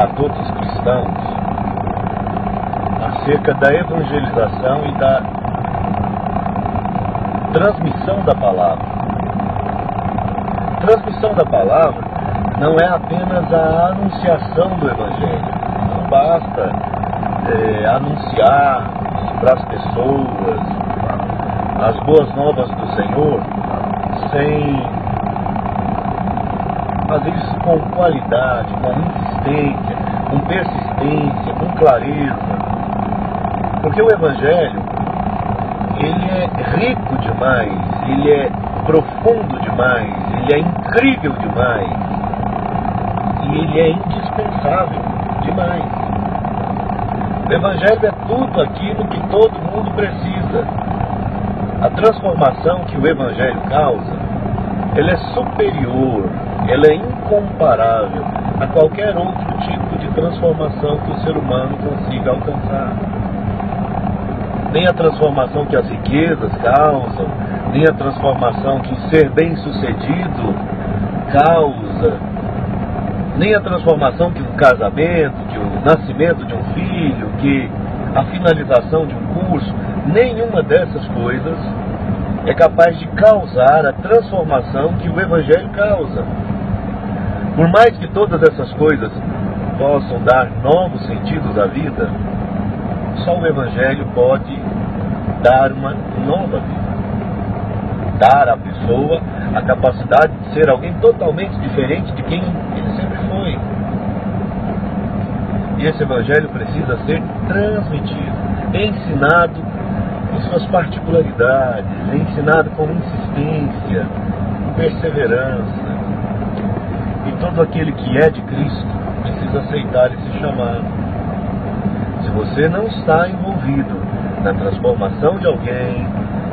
a todos os cristãos acerca da evangelização e da transmissão da palavra. Transmissão da palavra não é apenas a anunciação do Evangelho. Não basta anunciar para as pessoas as boas novas do Senhor sem fazer isso com qualidade, com insistência, com persistência, com clareza. Porque o Evangelho, ele é rico demais, ele é profundo demais, ele é incrível demais e ele é indispensável demais. O Evangelho é tudo aquilo que todo mundo precisa. A transformação que o Evangelho causa, ela é superior, ela é incomparável a qualquer outro tipo de transformação que o ser humano consiga alcançar. Nem a transformação que as riquezas causam, nem a transformação que o ser bem-sucedido causa, nem a transformação que o casamento, que o nascimento de um filho, que a finalização de um curso, nenhuma dessas coisas é capaz de causar a transformação que o Evangelho causa. Por mais que todas essas coisas possam dar novos sentidos à vida, só o Evangelho pode dar uma nova vida. Dar à pessoa a capacidade de ser alguém totalmente diferente de quem ele sempre foi. E esse Evangelho precisa ser transmitido, ensinado em suas particularidades, ensinado com insistência, com perseverança. E todo aquele que é de Cristo precisa aceitar esse chamado. Se você não está envolvido na transformação de alguém,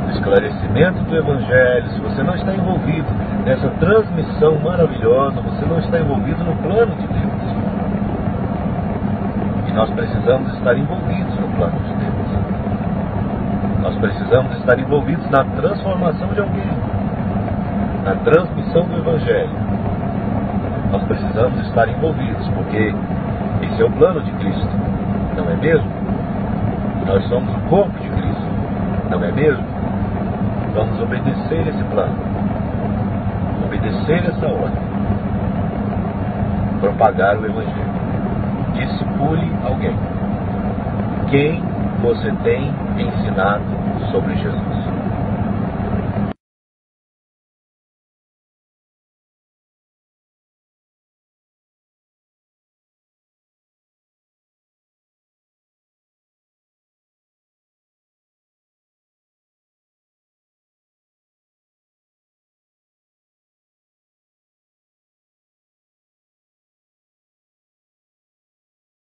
no esclarecimento do Evangelho, se você não está envolvido nessa transmissão maravilhosa, você não está envolvido no plano de Deus. E nós precisamos estar envolvidos no plano de Deus. Nós precisamos estar envolvidos na transformação de alguém, na transmissão do Evangelho. Nós precisamos estar envolvidos, porque esse é o plano de Cristo, não é mesmo? Nós somos o corpo de Cristo, não é mesmo? Vamos obedecer esse plano, obedecer essa ordem, propagar o Evangelho. Discipule alguém. Quem você tem ensinado sobre Jesus?